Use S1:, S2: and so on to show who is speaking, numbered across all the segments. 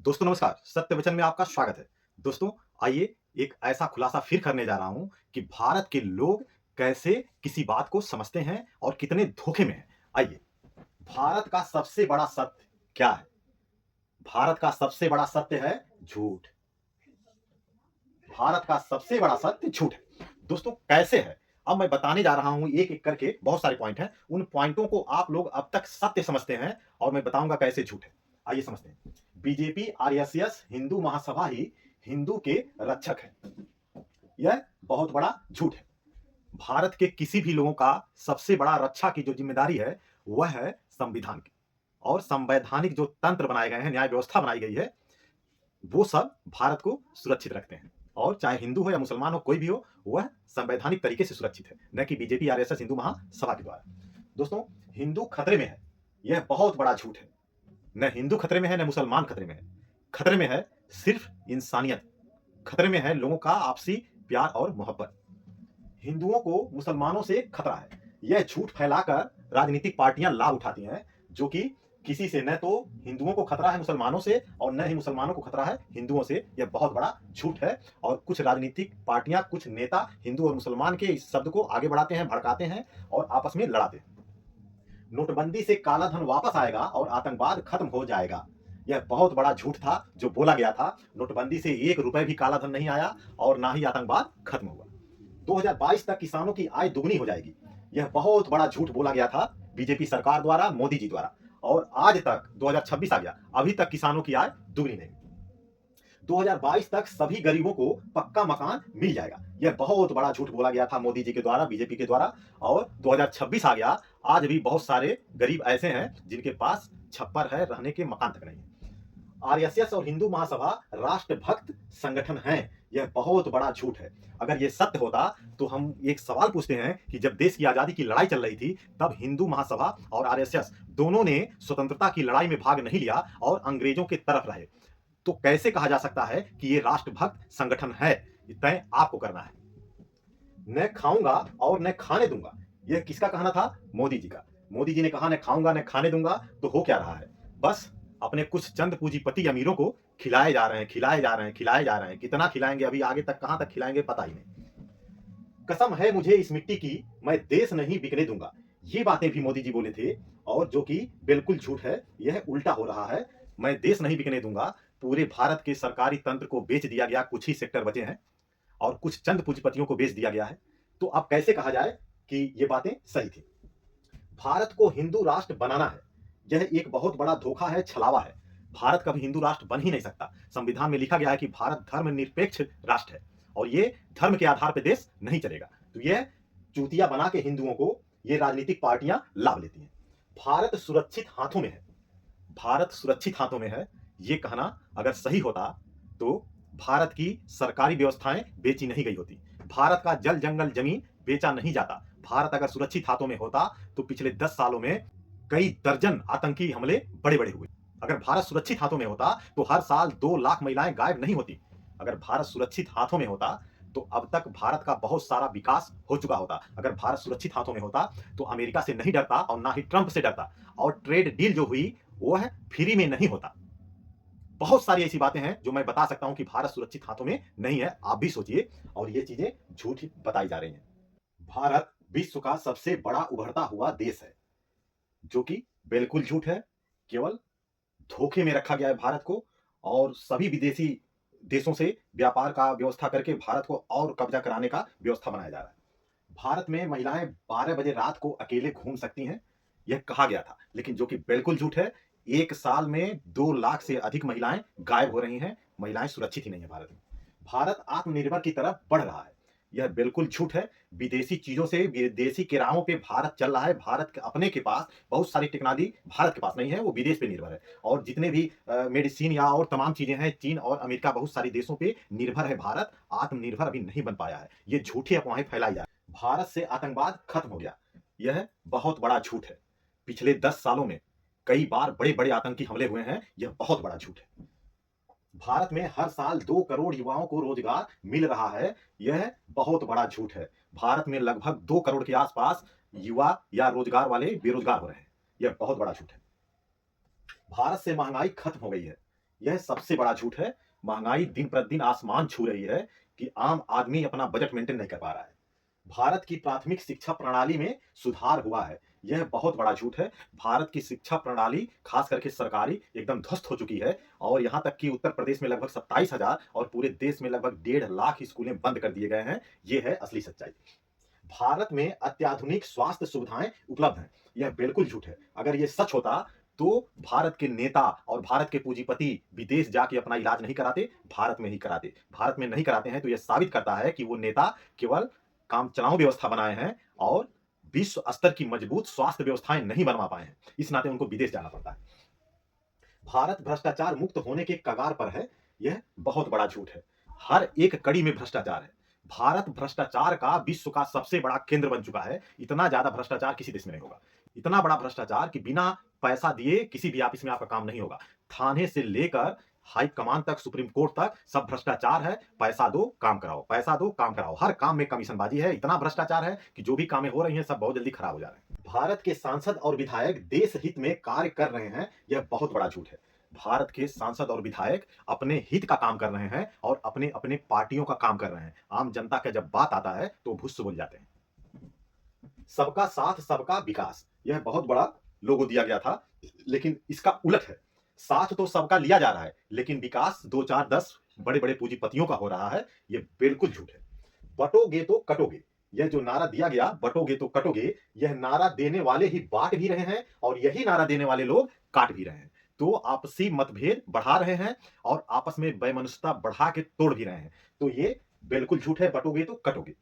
S1: दोस्तों नमस्कार, सत्य वचन में आपका स्वागत है। दोस्तों आइए एक ऐसा खुलासा फिर करने जा रहा हूं कि भारत के लोग कैसे किसी बात को समझते हैं और कितने धोखे में हैं। आइए, भारत का सबसे बड़ा सत्य क्या है? भारत का सबसे बड़ा सत्य है झूठ। भारत का सबसे बड़ा सत्य झूठ है। दोस्तों कैसे है? अब मैं बताने जा रहा हूं एक-एक करके, बहुत सारे पॉइंट हैं। उन पॉइंटों को आप लोग अब तक सत्य समझते हैं और मैं बताऊंगा कैसे झूठ है। आइए समझते हैं। बीजेपी, आरएसएस, हिंदू महासभा ही हिंदू के रक्षक है। यह बहुत बड़ा झूठ है। भारत के किसी भी लोगों का सबसे बड़ा रक्षा की जो जिम्मेदारी है, वह है संविधान की। और संवैधानिक जो तंत्र बनाए गए हैं, न्याय व्यवस्था बनाई गई है, वो सब भारत को सुरक्षित रखते हैं। और चाहे हिंदू हो या मुसलमान हो, कोई भी हो, वह संवैधानिक तरीके से सुरक्षित है, न कि बीजेपी, आरएसएस, हिंदू महासभा के द्वारा। दोस्तों, हिंदू खतरे में है, यह बहुत बड़ा झूठ है। न हिंदू खतरे में है, न मुसलमान खतरे में है। खतरे में है सिर्फ इंसानियत। खतरे में है लोगों का आपसी प्यार और मोहब्बत। हिंदुओं को मुसलमानों से खतरा है, यह झूठ फैलाकर राजनीतिक पार्टियां लाभ उठाती हैं, जो कि किसी से न तो हिंदुओं को खतरा है मुसलमानों से और न ही मुसलमानों को खतरा है हिंदुओं से। यह बहुत बड़ा झूठ है। और कुछ राजनीतिक पार्टियां, कुछ नेता हिंदू और मुसलमान के इस शब्द को आगे बढ़ाते हैं, भड़काते हैं और आपस में लड़ाते हैं। नोटबंदी से काला धन वापस आएगा और आतंकवाद खत्म हो जाएगा। यह बहुत बड़ा झूठ था जो बोला गया था। नोटबंदी से 1 रुपए भी काला धन नहीं आया और ना ही आतंकवाद खत्म हुआ। 2022 तक किसानों की आय दुगनी हो जाएगी। यह बहुत बड़ा झूठ बोला गया था बीजेपी सरकार द्वारा, मोदी जी द्वारा। और आज तक 2026 आ गया, अभी तक किसानों की आय दुगनी नहीं। 2022 तक सभी गरीबों को पक्का मकान मिल जाएगा। यह बहुत बड़ा झूठ बोला गया था मोदी जी के द्वारा, बीजेपी के द्वारा। और 2026 आ गया, आज भी बहुत सारे गरीब ऐसे हैं जिनके पास छप्पर है, रहने के मकान तक नहीं है। आरएसएस और हिंदू महासभा राष्ट्रभक्त संगठन हैं, यह बहुत बड़ा झूठ है। अगर यह सत्य होता तो हम एक सवाल पूछते हैं कि जब देश की आजादी की लड़ाई चल रही थी, तब हिंदू महासभा और आरएसएस दोनों ने स्वतंत्रता की लड़ाई में भाग नहीं लिया और अंग्रेजों के तरफ रहे, तो कैसे कहा जा सकता है कि यह राष्ट्रभक्त संगठन है? तय आपको करना है। न खाऊंगा और न खाने दूंगा, यह किसका कहना था? मोदी जी का। मोदी जी ने कहा न खाऊंगा न खाने दूंगा, तो हो क्या रहा है? बस अपने कुछ चंद पूंजीपति अमीरों को खिलाए जा रहे हैं, खिलाए जा रहे हैं, खिलाए जा रहे हैं। कितना खिलाएंगे, अभी आगे तक कहां तक खिलाएंगे पता ही नहीं। कसम है मुझे इस मिट्टी की, मैं देश नहीं बिकने दूंगा। ये बातें भी मोदी जी बोले थे, और जो कि बिल्कुल झूठ है। यह उल्टा हो रहा है। मैं देश नहीं बिकने दूंगा। पूरे भारत के सरकारी तंत्र को बेच दिया गया, कुछ ही सेक्टर बचे हैं और कुछ चंद पूंजीपतियों को बेच दिया गया है। तो अब कैसे कहा जाए कि ये बातें सही थी? भारत को हिंदू राष्ट्र बनाना है, यह एक बहुत बड़ा धोखा है, छलावा है। भारत कभी हिंदू राष्ट्र बन ही नहीं सकता। संविधान में लिखा गया है कि भारत धर्मनिरपेक्ष राष्ट्र है और ये धर्म के आधार पर देश नहीं चलेगा। तो यह चूतिया बना के हिंदुओं को ये राजनीतिक पार्टियां लाभ लेती हैं। भारत सुरक्षित हाथों में है। भारत सुरक्षित हाथों में है, ये कहना अगर सही होता तो भारत की सरकारी व्यवस्थाएं बेची नहीं गई होती। भारत का जल जंगल जमीन बेचा नहीं जाता। भारत अगर सुरक्षित हाथों में होता तो पिछले 10 सालों में कई दर्जन आतंकी हमले बड़े-बड़े हुए। अगर भारत सुरक्षित हाथों में होता तो हर साल 2 लाख महिलाएं गायब नहीं होती। अगर भारत सुरक्षित हाथों में होता तो अब तक भारत का बहुत सारा विकास हो चुका होता। अगर भारत सुरक्षित हाथों में होता तो अमेरिका से नहीं डरता और ना ही ट्रंप से डरता। और ट्रेड डील जो हुई वह फ्री में नहीं होता। बहुत सारी ऐसी बातें हैं जो मैं बता सकता हूं कि भारत सुरक्षित हाथों में नहीं है। आप भी सोचिए, और ये चीजें झूठी बताई जा रही हैं। भारत विश्व का सबसे बड़ा उभरता हुआ देश है, जो कि बिल्कुल झूठ है। केवल धोखे में रखा गया है भारत को, और सभी विदेशी देशों से व्यापार का व्यवस्था करके भारत को और कब्जा कराने का व्यवस्था बनाया जा रहा है। भारत में महिलाएं 12 बजे रात को अकेले घूम सकती हैं, यह कहा गया था, लेकिन जो कि बिल्कुल झूठ है। एक साल में 2 लाख से अधिक महिलाएं गायब हो रही हैं। महिलाएं सुरक्षित ही नहीं है भारत में। भारत आत्मनिर्भर की तरफ बढ़ रहा है, यह बिल्कुल झूठ है। विदेशी चीजों से, विदेशी किरायों पे भारत चल रहा है। भारत के अपने के पास बहुत सारी टेक्नोलॉजी भारत के पास नहीं है, वो विदेश पे निर्भर है। और जितने भी मेडिसिन या और तमाम चीजें हैं, चीन और अमेरिका, बहुत सारी देशों पे निर्भर है। भारत आत्मनिर्भर अभी नहीं बन पाया है। ये झूठी अफवाहें फैलाई जा रही है। भारत से आतंकवाद खत्म हो गया, यह बहुत बड़ा झूठ है। पिछले 10 सालों में कई बार बड़े-बड़े आतंकी हमले हुए हैं, यह बहुत बड़ा झूठ है। भारत में हर साल 2 करोड़ युवाओं को रोजगार मिल रहा है, यह बहुत बड़ा झूठ है। भारत में लगभग 2 करोड़ के आसपास युवा या रोजगार वाले बेरोजगार हो रहे हैं, यह बहुत बड़ा झूठ है। भारत से महंगाई खत्म हो गई है, यह सबसे बड़ा झूठ है। महंगाई दिन प्रतिदिन आसमान छू रही है कि आम आदमी अपना बजट मेंटेन नहीं कर पा रहा है। भारत की प्राथमिक शिक्षा प्रणाली में सुधार हुआ है, यह बहुत बड़ा झूठ है। भारत की शिक्षा प्रणाली खास करके सरकारी एकदम ध्वस्त हो चुकी है और यहाँ तक कि उत्तर प्रदेश में लगभग 27,000 और पूरे देश में लगभग 1.5 लाख स्कूलें बंद कर दिए गए हैं। ये है असली सच्चाई। भारत में अत्याधुनिक स्वास्थ्य सुविधाएं उपलब्ध हैं, यह बिल्कुल झूठ है। अगर ये सच होता तो भारत के नेता और भारत के पूंजीपति विदेश जाके अपना इलाज नहीं कराते, भारत में ही कराते। भारत में नहीं कराते हैं तो यह साबित करता है कि वो नेता केवल काम चलाऊ व्यवस्था बनाए हैं और विश्व स्तर की मजबूत स्वास्थ्य व्यवस्थाएं नहीं बनवा पाए हैं। इस नाते उनको विदेश जाना पड़ता है। भारत भ्रष्टाचार मुक्त होने के कगार पर है, यह बहुत बड़ा झूठ है। हर एक कड़ी में भ्रष्टाचार है। भारत भ्रष्टाचार का विश्व का सबसे बड़ा केंद्र बन चुका है। इतना ज्यादा भ्रष्टाचार किसी देश में नहीं होगा। इतना बड़ा भ्रष्टाचार कि बिना पैसा दिए किसी भी ऑफिस में आपका काम नहीं होगा। थाने से लेकर हाई कमान तक, सुप्रीम कोर्ट तक सब भ्रष्टाचार है। पैसा दो काम कराओ, पैसा दो काम कराओ। हर काम में कमीशनबाजी है। इतना भ्रष्टाचार है कि जो भी कामें हो रही हैं सब बहुत जल्दी खराब हो जा रहे हैं। भारत के सांसद और विधायक देश हित में कार्य कर रहे हैं, यह बहुत बड़ा झूठ है। भारत के सांसद और विधायक अपने हित का काम कर रहे हैं और अपने अपने पार्टियों का काम कर रहे हैं। आम जनता का जब बात आता है तो भुस्स बोल जाते हैं। सबका साथ सबका विकास, यह बहुत बड़ा लोगो दिया गया था, लेकिन इसका उलट है। साथ तो सबका लिया जा रहा है लेकिन विकास 2 4 10 बड़े बड़े पूंजीपतियों का हो रहा है। यह बिल्कुल झूठ है। बटोगे तो कटोगे, यह जो नारा दिया गया बटोगे तो कटोगे, यह नारा देने वाले ही बांट भी रहे हैं और यही नारा देने वाले लोग काट भी रहे हैं। तो आपसी मतभेद बढ़ा रहे हैं और आपस में वैमनस्यता बढ़ा के तोड़ भी रहे हैं। तो ये बिल्कुल झूठ है। बटोगे तो कटोगे।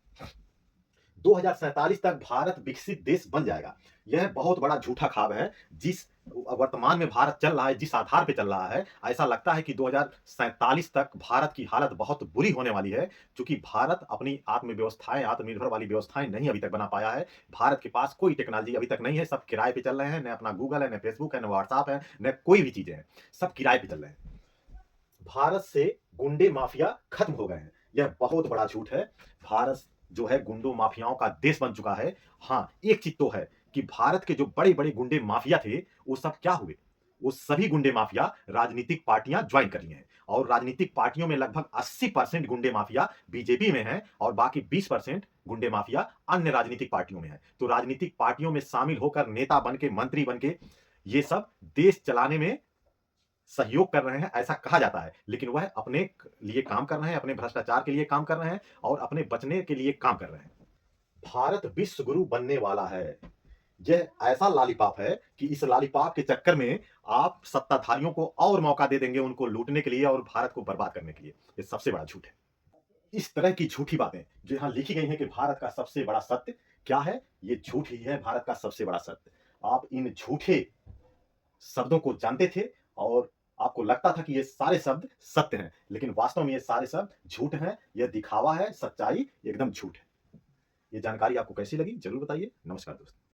S1: 2047 तक भारत विकसित देश बन जाएगा, यह बहुत बड़ा झूठा ख्वाब है। जिस वर्तमान में भारत चल रहा है, जिस आधार पे चल रहा है, ऐसा लगता है कि 2047 तक भारत की हालत बहुत बुरी होने वाली है। क्योंकि भारत अपनी आत्मव्यवस्थाएं, आत्मनिर्भर वाली व्यवस्थाएं नहीं अभी तक बना पाया है। भारत के पास कोई टेक्नोलॉजी अभी तक नहीं है। सब किराए पे चल रहे हैं। न अपना गूगल है, न फेसबुक है, न व्हाट्सएप है, न कोई भी चीजें हैं। सब किराए पे चल रहे हैं। भारत से गुंडे माफिया खत्म हो गए हैं, यह बहुत बड़ा झूठ है। भारत जो है गुंडों माफियाओं का देश बन चुका है। हाँ, एक चीज तो है कि भारत के जो बड़े बड़े गुंडे माफिया थे वो सब क्या हुए? वो सभी गुंडे माफिया राजनीतिक पार्टियां ज्वाइन कर लिए हैं और राजनीतिक पार्टियों में लगभग 80% गुंडे माफिया बीजेपी में हैं और बाकी 20% गुंडे माफिया अन्य राजनीतिक पार्टियों में हैं। तो राजनीतिक पार्टियों में शामिल होकर नेता बन के, मंत्री बन के ये सब देश चलाने में सहयोग कर रहे हैं, ऐसा कहा जाता है। लेकिन वह अपने लिए काम कर रहे हैं, अपने भ्रष्टाचार के लिए काम कर रहे हैं और अपने बचने के लिए काम कर रहे हैं। भारत विश्व गुरु बनने वाला है, यह ऐसा लॉलीपॉप है कि इस लॉलीपॉप के चक्कर में आप सत्ताधारियों को और मौका दे देंगे उनको लूटने के लिए और भारत को बर्बाद करने के लिए। ये सबसे बड़ा झूठ है। इस तरह की झूठी बातें जो यहाँ लिखी गई हैं कि भारत का सबसे बड़ा सत्य क्या है, ये झूठ ही है। भारत का सबसे बड़ा सत्य। आप इन झूठे शब्दों को जानते थे और आपको लगता था कि ये सारे शब्द सत्य हैं, लेकिन वास्तव में ये सारे शब्द झूठ हैं। यह दिखावा है, सच्चाई एकदम झूठ है। ये जानकारी आपको कैसी लगी जरूर बताइए। नमस्कार दोस्तों।